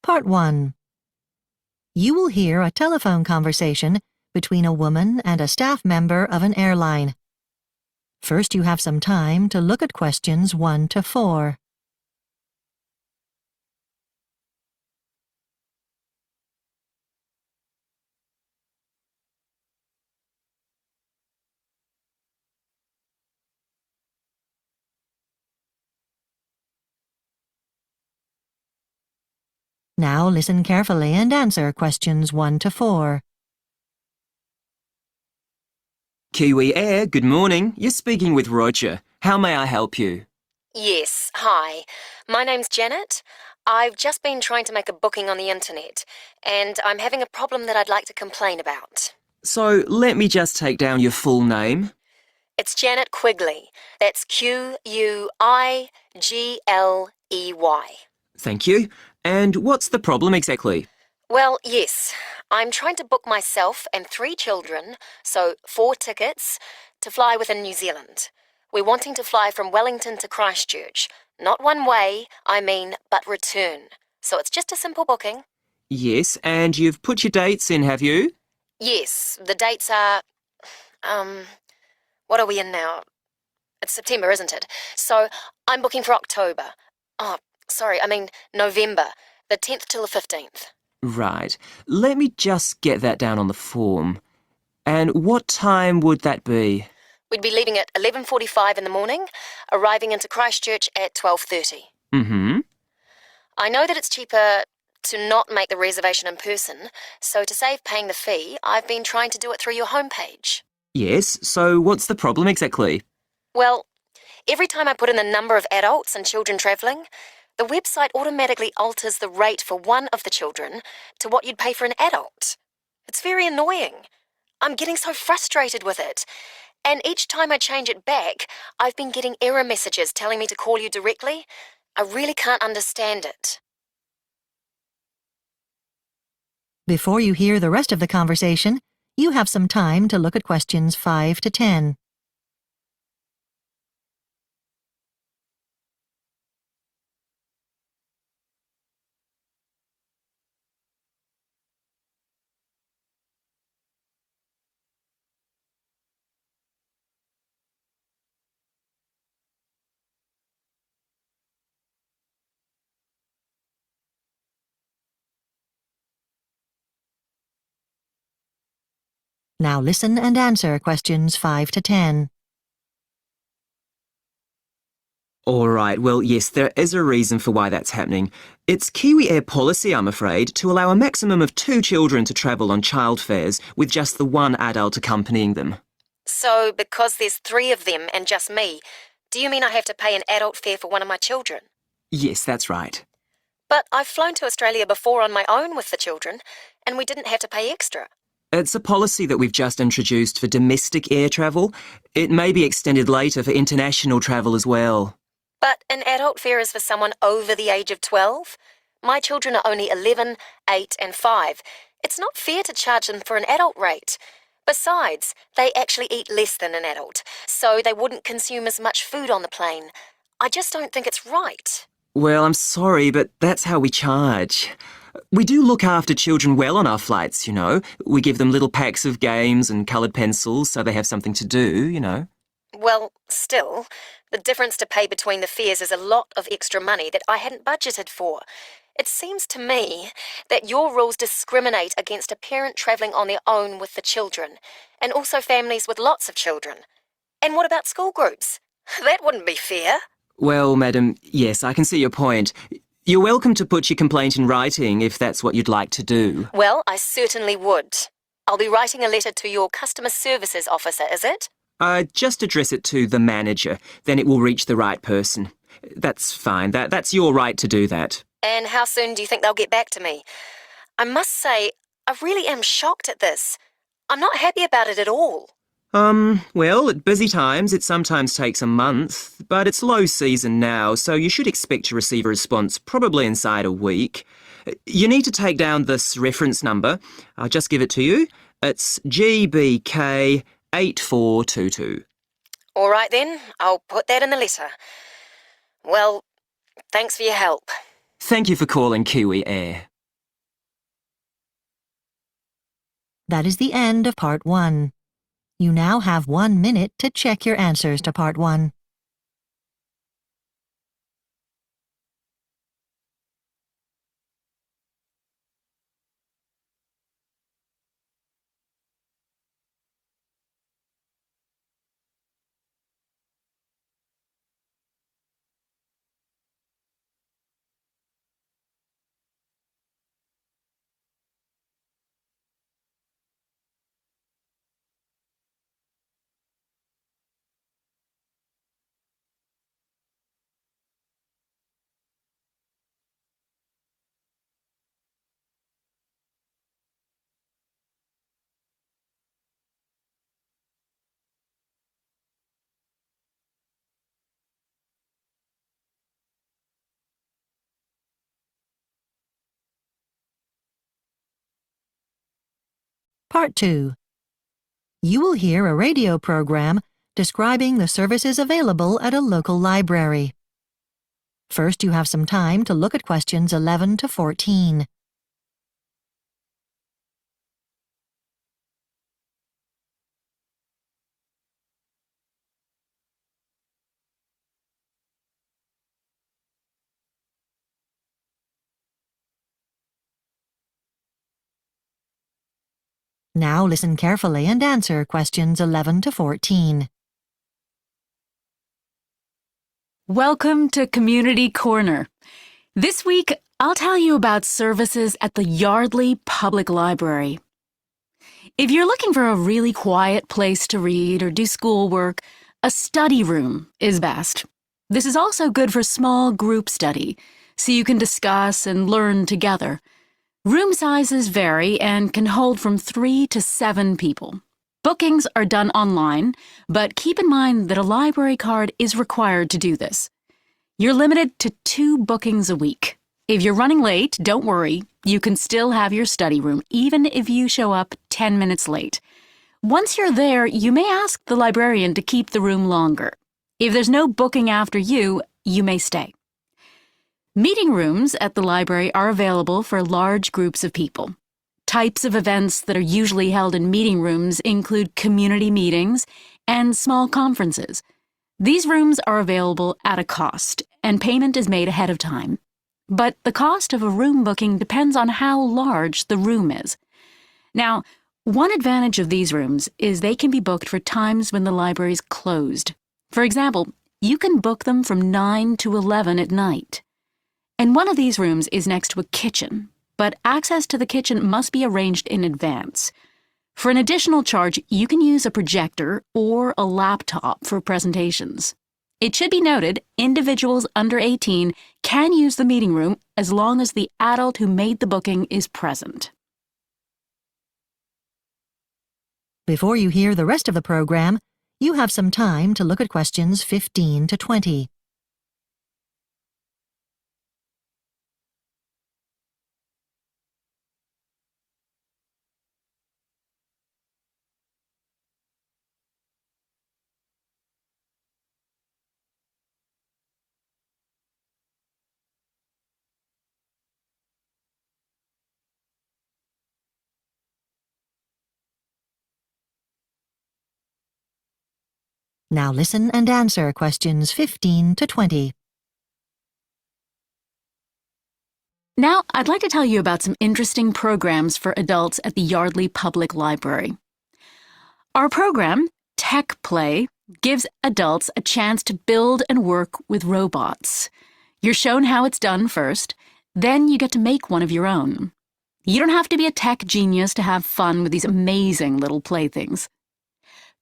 Part 1. You will hear a telephone conversation between a woman and a staff member of an airline. First, you have some time to look at questions 1 to 4. Now listen carefully and answer questions 1 to 4. Kiwi Air, good morning. You're speaking with Roger. How may I help you? Yes, hi. My name's Janet. I've just been trying to make a booking on the internet, and I'm having a problem that I'd like to complain about. So, let me just take down your full name. It's Janet Quigley. That's Quigley. Thank you. And what's the problem exactly? Well, yes. I'm trying to book myself and 3 children, so 4 tickets, to fly within New Zealand. We're wanting to fly from Wellington to Christchurch. Not one way, but return. So it's just a simple booking. Yes, and you've put your dates in, have you? Yes, the dates are... what are we in now? It's September, isn't it? So I'm booking for October. November, the 10th till the 15th. Right. Let me just get that down on the form. And what time would that be? We'd be leaving at 11:45 in the morning, arriving into Christchurch at 12:30. Mm-hmm. I know that it's cheaper to not make the reservation in person, so to save paying the fee, I've been trying to do it through your homepage. Yes, so what's the problem exactly? Well, every time I put in the number of adults and children travelling, the website automatically alters the rate for one of the children to what you'd pay for an adult. It's very annoying. I'm getting so frustrated with it. And each time I change it back, I've been getting error messages telling me to call you directly. I really can't understand it. Before you hear the rest of the conversation, you have some time to look at questions 5 to 10. Now listen and answer questions 5 to 10. All right, well, yes, there is a reason for why that's happening. It's Kiwi Air policy, I'm afraid, to allow a maximum of 2 children to travel on child fares with just the 1 adult accompanying them. So, because there's 3 of them and just me, do you mean I have to pay an adult fare for one of my children? Yes, that's right. But I've flown to Australia before on my own with the children, and we didn't have to pay extra. It's a policy that we've just introduced for domestic air travel. It may be extended later for international travel as well. But an adult fare is for someone over the age of 12. My children are only 11, 8 and 5. It's not fair to charge them for an adult rate. Besides, they actually eat less than an adult, so they wouldn't consume as much food on the plane. I just don't think it's right. Well, I'm sorry, but that's how we charge. We do look after children well on our flights, you know. We give them little packs of games and coloured pencils so they have something to do, you know. Well, still, the difference to pay between the fares is a lot of extra money that I hadn't budgeted for. It seems to me that your rules discriminate against a parent travelling on their own with the children, and also families with lots of children. And what about school groups? That wouldn't be fair. Well, madam, yes, I can see your point. You're welcome to put your complaint in writing if that's what you'd like to do. Well, I certainly would. I'll be writing a letter to your customer services officer, is it? Just address it to the manager, then it will reach the right person. That's fine. That's your right to do that. And how soon do you think they'll get back to me? I must say, I really am shocked at this. I'm not happy about it at all. Well, at busy times, it sometimes takes a month, but it's low season now, so you should expect to receive a response probably inside a week. You need to take down this reference number. I'll just give it to you. It's GBK 8422. All right then, I'll put that in the letter. Well, thanks for your help. Thank you for calling Kiwi Air. That is the end of Part 1. You now have 1 minute to check your answers to Part 1. Part 2. You will hear a radio program describing the services available at a local library. First, you have some time to look at questions 11 to 14. Now listen carefully and answer questions 11 to 14. Welcome to Community Corner. This week, I'll tell you about services at the Yardley Public Library. If you're looking for a really quiet place to read or do schoolwork, a study room is best. This is also good for small group study, so you can discuss and learn together. Room sizes vary and can hold from 3 to 7 people. Bookings are done online, but keep in mind that a library card is required to do this. You're limited to 2 bookings a week. If you're running late, don't worry. You can still have your study room, even if you show up 10 minutes late. Once you're there, you may ask the librarian to keep the room longer. If there's no booking after you, you may stay. Meeting rooms at the library are available for large groups of people. Types of events that are usually held in meeting rooms include community meetings and small conferences. These rooms are available at a cost, and payment is made ahead of time. But the cost of a room booking depends on how large the room is. Now, one advantage of these rooms is they can be booked for times when the library is closed. For example, you can book them from 9 to 11 at night. And one of these rooms is next to a kitchen, but access to the kitchen must be arranged in advance. For an additional charge, you can use a projector or a laptop for presentations. It should be noted, individuals under 18 can use the meeting room as long as the adult who made the booking is present. Before you hear the rest of the program, you have some time to look at questions 15 to 20. Now listen and answer questions 15 to 20. Now, I'd like to tell you about some interesting programs for adults at the Yardley Public Library. Our program, Tech Play, gives adults a chance to build and work with robots. You're shown how it's done first, then you get to make one of your own. You don't have to be a tech genius to have fun with these amazing little playthings.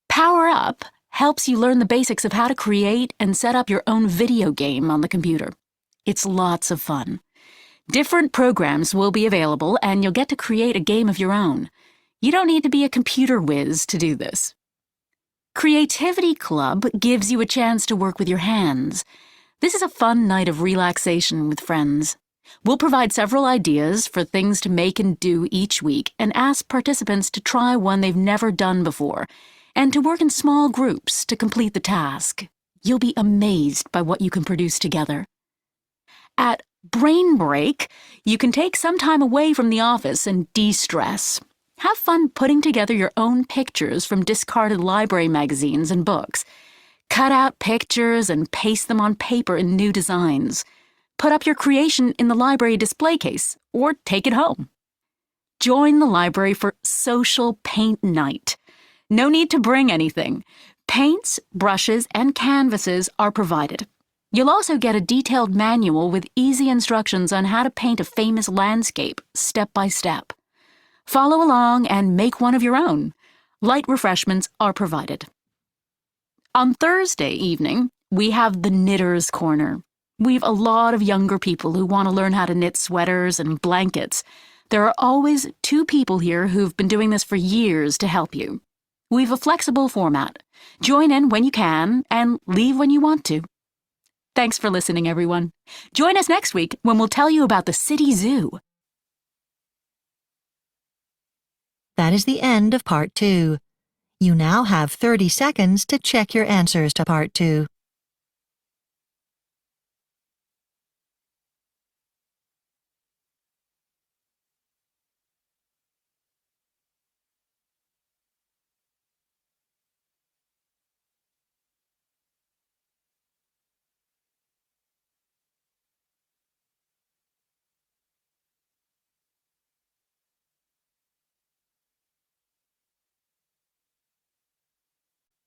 Power Up helps you learn the basics of how to create and set up your own video game on the computer. It's lots of fun. Different programs will be available, and you'll get to create a game of your own. You don't need to be a computer whiz to do this. Creativity Club gives you a chance to work with your hands. This is a fun night of relaxation with friends. We'll provide several ideas for things to make and do each week and ask participants to try one they've never done before and to work in small groups to complete the task. You'll be amazed by what you can produce together. At Brain Break, you can take some time away from the office and de-stress. Have fun putting together your own pictures from discarded library magazines and books. Cut out pictures and paste them on paper in new designs. Put up your creation in the library display case or take it home. Join the library for Social Paint Night. No need to bring anything. Paints, brushes, and canvases are provided. You'll also get a detailed manual with easy instructions on how to paint a famous landscape, step by step. Follow along and make one of your own. Light refreshments are provided. On Thursday evening, we have the Knitter's Corner. We've a lot of younger people who want to learn how to knit sweaters and blankets. There are always 2 people here who've been doing this for years to help you. We've a flexible format. Join in when you can and leave when you want to. Thanks for listening, everyone. Join us next week when we'll tell you about the city zoo. That is the end of Part 2. You now have 30 seconds to check your answers to Part 2.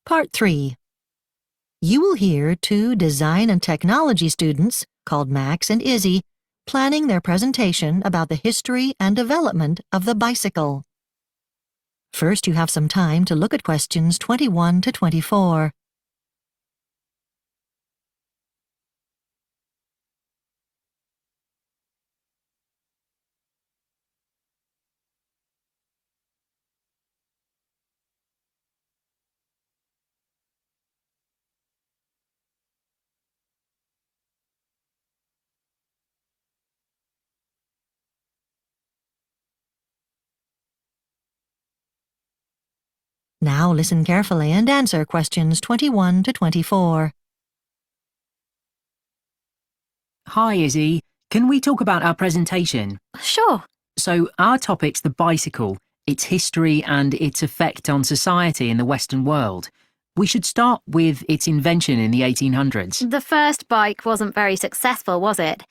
Part 3. You will hear 2 design and technology students, called Max and Izzy, planning their presentation about the history and development of the bicycle. First, you have some time to look at questions 21 to 24. Now listen carefully and answer questions 21 to 24. Hi, Izzy. Can we talk about our presentation? Sure. So, our topic's the bicycle, its history and its effect on society in the Western world. We should start with its invention in the 1800s. The first bike wasn't very successful, was it?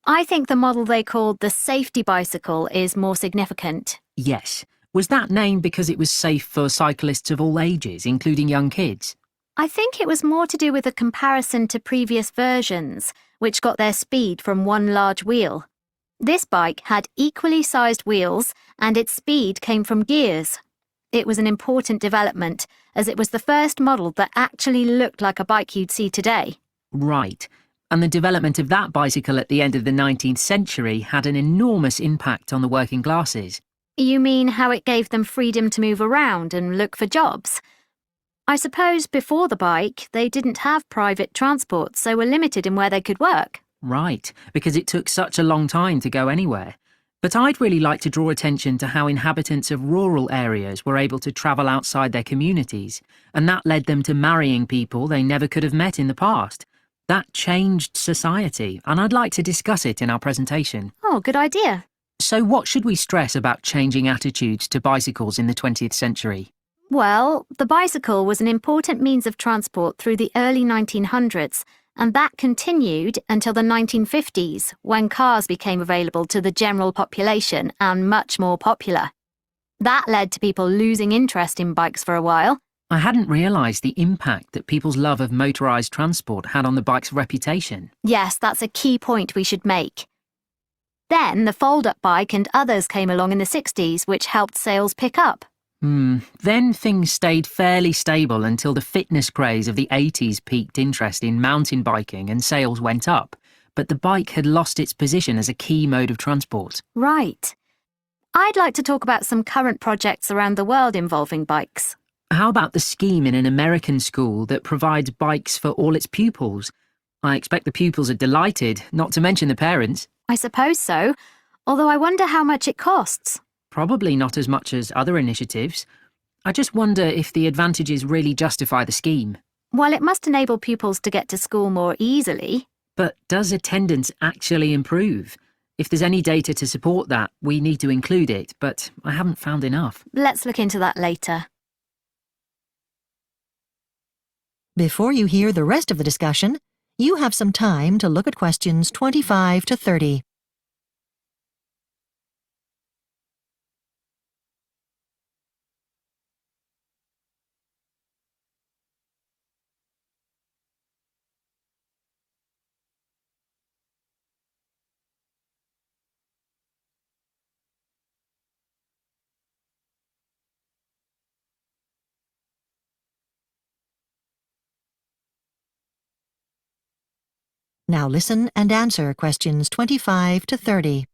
I think the model they called the safety bicycle is more significant. Yes. Was that named because it was safe for cyclists of all ages, including young kids? I think it was more to do with a comparison to previous versions, which got their speed from one large wheel. This bike had equally sized wheels, and its speed came from gears. It was an important development, as it was the first model that actually looked like a bike you'd see today. Right. And the development of that bicycle at the end of the 19th century had an enormous impact on the working classes. You mean how it gave them freedom to move around and look for jobs? I suppose before the bike, they didn't have private transport, so were limited in where they could work. Right, because it took such a long time to go anywhere. But I'd really like to draw attention to how inhabitants of rural areas were able to travel outside their communities, and that led them to marrying people they never could have met in the past. That changed society, and I'd like to discuss it in our presentation. Oh, good idea. So what should we stress about changing attitudes to bicycles in the 20th century? Well, the bicycle was an important means of transport through the early 1900s, and that continued until the 1950s, when cars became available to the general population and much more popular. That led to people losing interest in bikes for a while. I hadn't realised the impact that people's love of motorised transport had on the bike's reputation. Yes, that's a key point we should make. Then the fold-up bike and others came along in the 60s, which helped sales pick up. Then things stayed fairly stable until the fitness craze of the 80s piqued interest in mountain biking and sales went up, but the bike had lost its position as a key mode of transport. Right. I'd like to talk about some current projects around the world involving bikes. How about the scheme in an American school that provides bikes for all its pupils? I expect the pupils are delighted, not to mention the parents. I suppose so, although I wonder how much it costs. Probably not as much as other initiatives. I just wonder if the advantages really justify the scheme. Well, it must enable pupils to get to school more easily. But does attendance actually improve? If there's any data to support that, we need to include it, but I haven't found enough. Let's look into that later. Before you hear the rest of the discussion, you have some time to look at questions 25 to 30. Now listen and answer questions 25 to 30.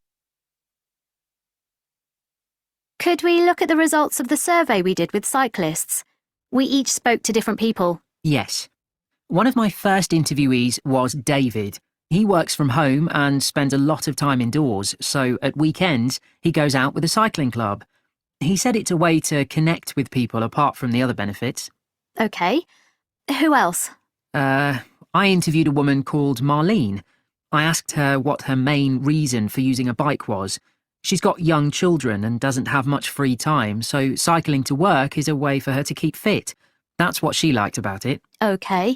Could we look at the results of the survey we did with cyclists? We each spoke to different people. Yes. One of my first interviewees was David. He works from home and spends a lot of time indoors, so at weekends he goes out with a cycling club. He said it's a way to connect with people apart from the other benefits. Okay. Who else? I interviewed a woman called Marlene. I asked her what her main reason for using a bike was. She's got young children and doesn't have much free time, so cycling to work is a way for her to keep fit. That's what she liked about it. Okay.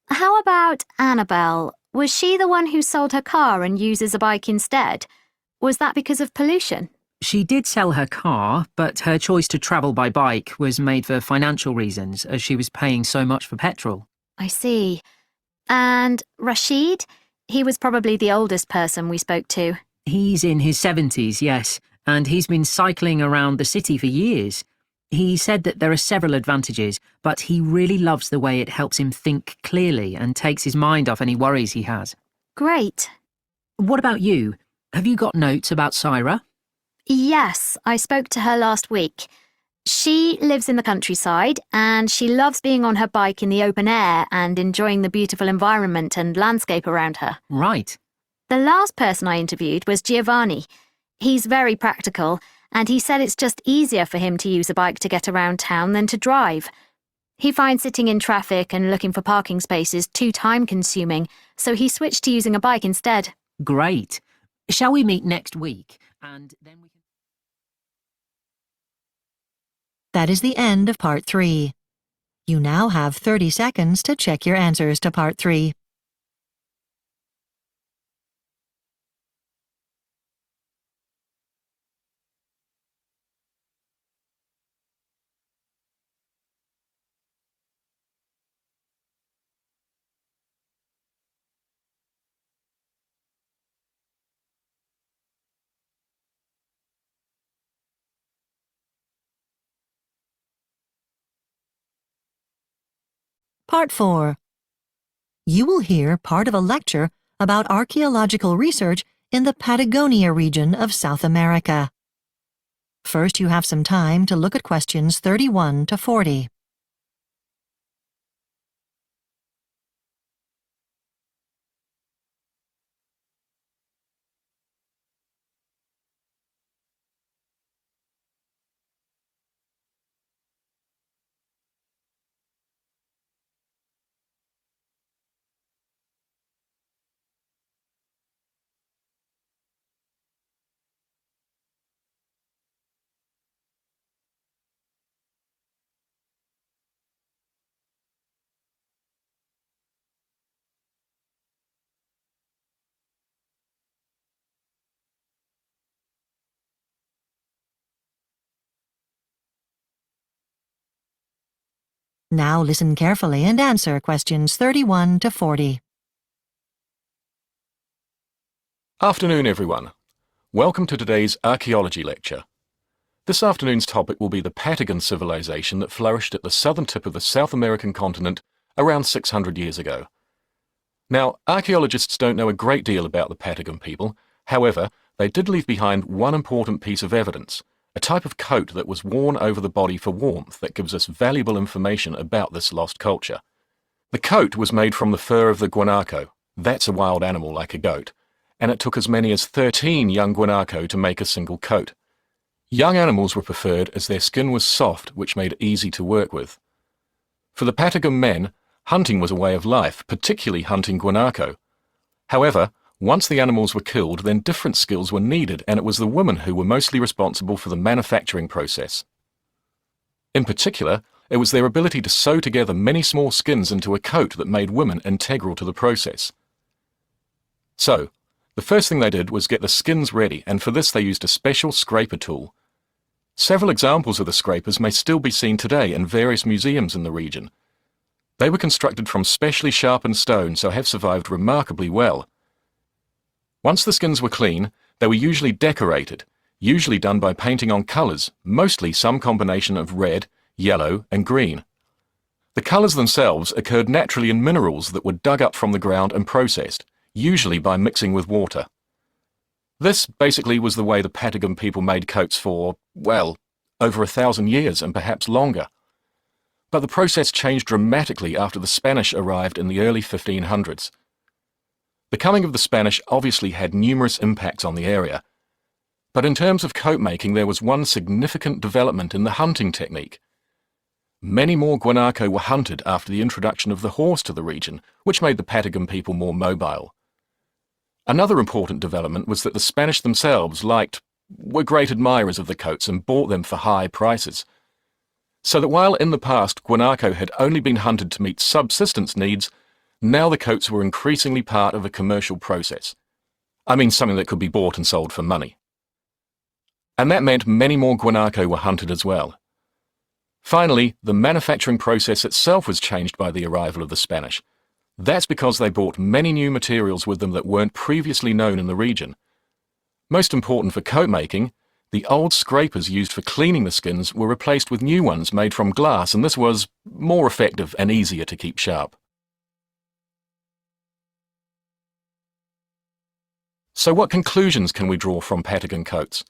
How about Annabelle? Was she the one who sold her car and uses a bike instead? Was that because of pollution? She did sell her car, but her choice to travel by bike was made for financial reasons, as she was paying so much for petrol. I see. And Rashid? He was probably the oldest person we spoke to. He's in his 70s, yes, and he's been cycling around the city for years. He said that there are several advantages, but he really loves the way it helps him think clearly and takes his mind off any worries he has. Great. What about you? Have you got notes about Syra? Yes, I spoke to her last week. She lives in the countryside and she loves being on her bike in the open air and enjoying the beautiful environment and landscape around her. Right. The last person I interviewed was Giovanni. He's very practical and he said it's just easier for him to use a bike to get around town than to drive. He finds sitting in traffic and looking for parking spaces too time-consuming, so he switched to using a bike instead. Great. Shall we meet next week? And then we can... That is the end of Part 3. You now have 30 seconds to check your answers to Part 3. Part 4. You will hear part of a lecture about archaeological research in the Patagonia region of South America. First, you have some time to look at questions 31 to 40. Now listen carefully and answer questions 31 to 40. Afternoon, everyone. Welcome to today's archaeology lecture. This afternoon's topic will be the Patagon civilization that flourished at the southern tip of the South American continent around 600 years ago. Now, archaeologists don't know a great deal about the Patagon people. However, they did leave behind one important piece of evidence, a type of coat that was worn over the body for warmth that gives us valuable information about this lost culture. The coat was made from the fur of the guanaco. That's a wild animal like a goat. And it took as many as 13 young guanaco to make a single coat. Young animals were preferred as their skin was soft, which made it easy to work with. For the Patagon men, hunting was a way of life, particularly hunting guanaco. However, Once the animals were killed, then different skills were needed, and it was the women who were mostly responsible for the manufacturing process. In particular, it was their ability to sew together many small skins into a coat that made women integral to the process. So, the first thing they did was get the skins ready, and for this they used a special scraper tool. Several examples of the scrapers may still be seen today in various museums in the region. They were constructed from specially sharpened stone, so have survived remarkably well. Once the skins were clean, they were usually decorated, usually done by painting on colours, mostly some combination of red, yellow and green. The colours themselves occurred naturally in minerals that were dug up from the ground and processed, usually by mixing with water. This basically was the way the Patagon people made coats for, well, over 1,000 years and perhaps longer. But the process changed dramatically after the Spanish arrived in the early 1500s. The coming of the Spanish obviously had numerous impacts on the area. But in terms of coat making, there was one significant development in the hunting technique. Many more guanaco were hunted after the introduction of the horse to the region, which made the Patagon people more mobile. Another important development was that the Spanish themselves were great admirers of the coats and bought them for high prices. So that while in the past guanaco had only been hunted to meet subsistence needs, now the coats were increasingly part of a commercial process. I mean something that could be bought and sold for money. And that meant many more guanaco were hunted as well. Finally, the manufacturing process itself was changed by the arrival of the Spanish. That's because they brought many new materials with them that weren't previously known in the region. Most important for coat making, the old scrapers used for cleaning the skins were replaced with new ones made from glass, and this was more effective and easier to keep sharp. So what conclusions can we draw from Patagon coats?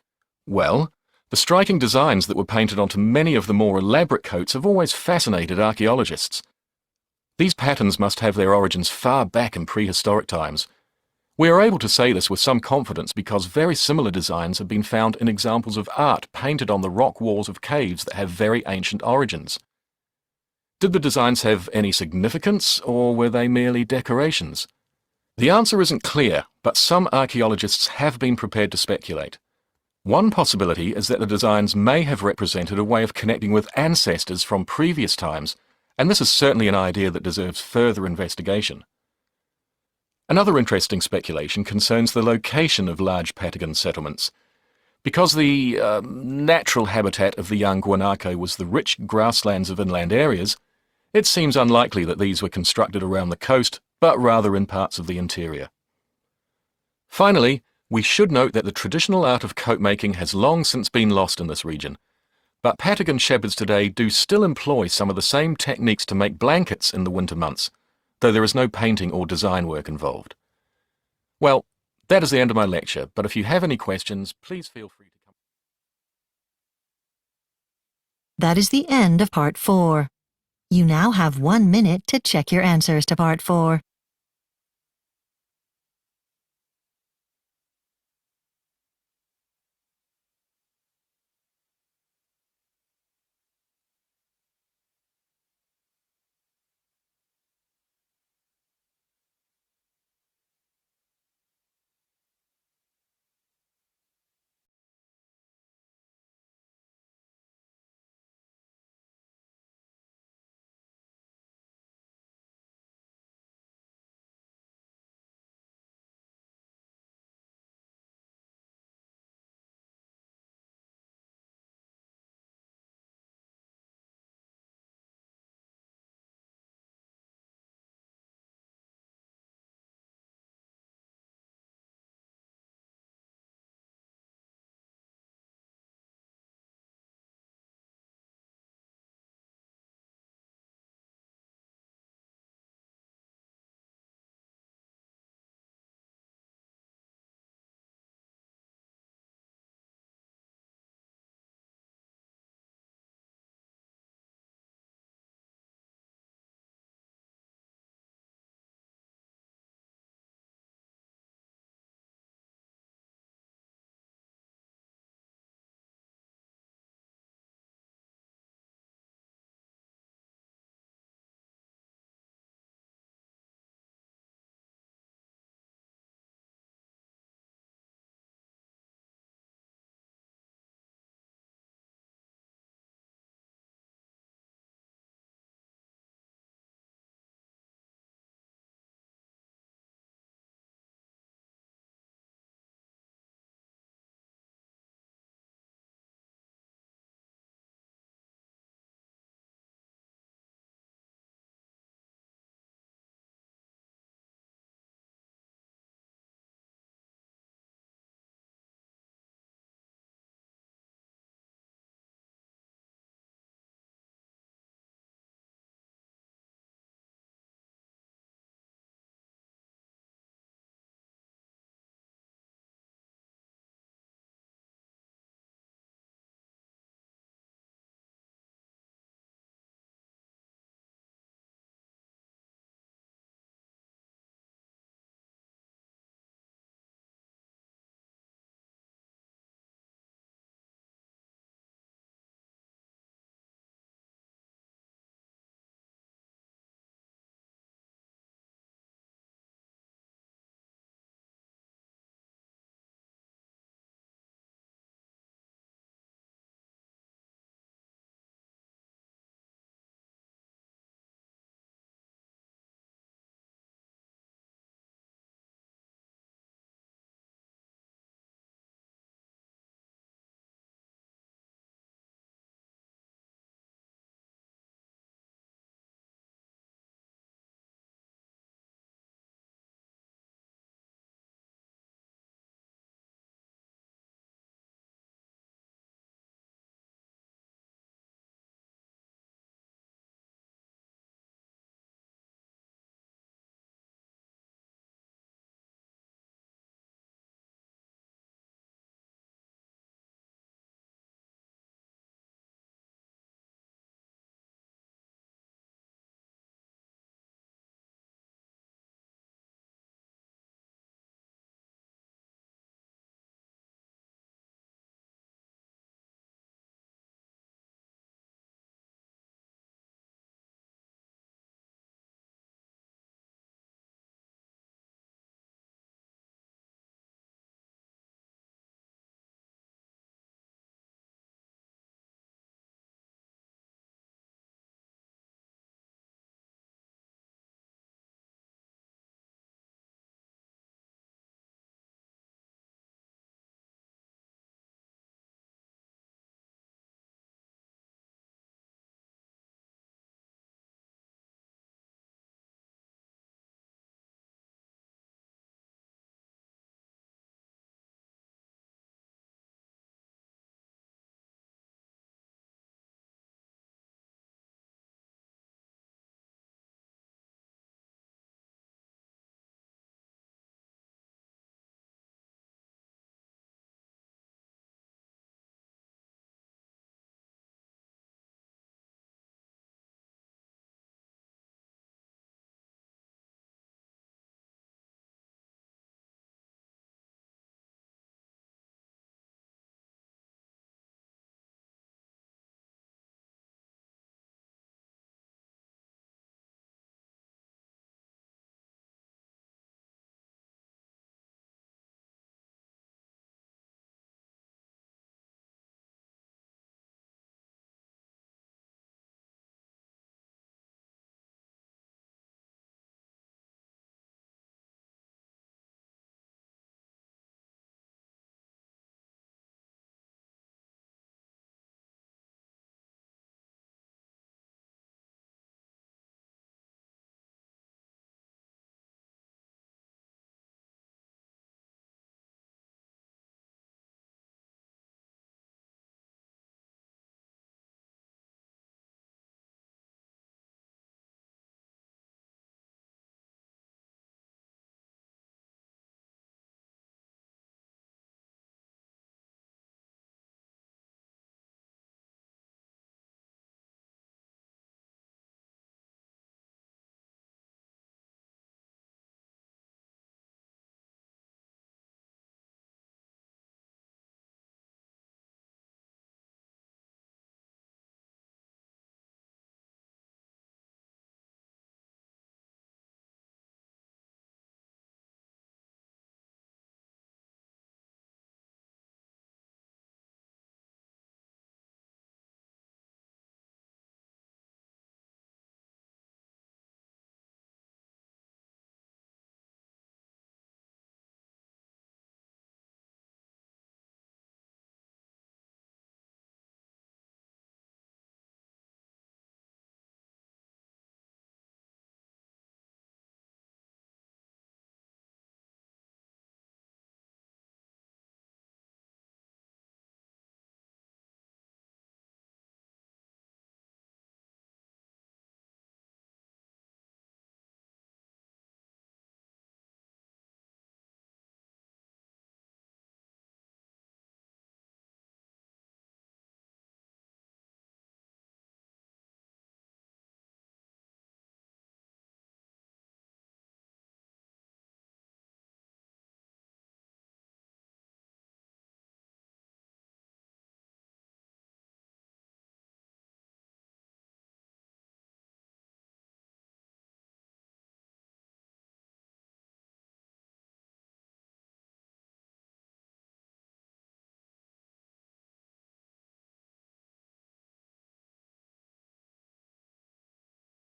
Well, the striking designs that were painted onto many of the more elaborate coats have always fascinated archaeologists. These patterns must have their origins far back in prehistoric times. We are able to say this with some confidence because very similar designs have been found in examples of art painted on the rock walls of caves that have very ancient origins. Did the designs have any significance, or were they merely decorations? The answer isn't clear, but some archaeologists have been prepared to speculate. One possibility is that the designs may have represented a way of connecting with ancestors from previous times, and this is certainly an idea that deserves further investigation. Another interesting speculation concerns the location of large Patagon settlements. Because the natural habitat of the young guanaco was the rich grasslands of inland areas, it seems unlikely that these were constructed around the coast, but rather in parts of the interior. Finally, we should note that the traditional art of coat making has long since been lost in this region, but Patagon shepherds today do still employ some of the same techniques to make blankets in the winter months, though there is no painting or design work involved. Well, that is the end of my lecture, but if you have any questions, please feel free to come. That is the end of Part 4. You now have 1 minute to check your answers to Part 4.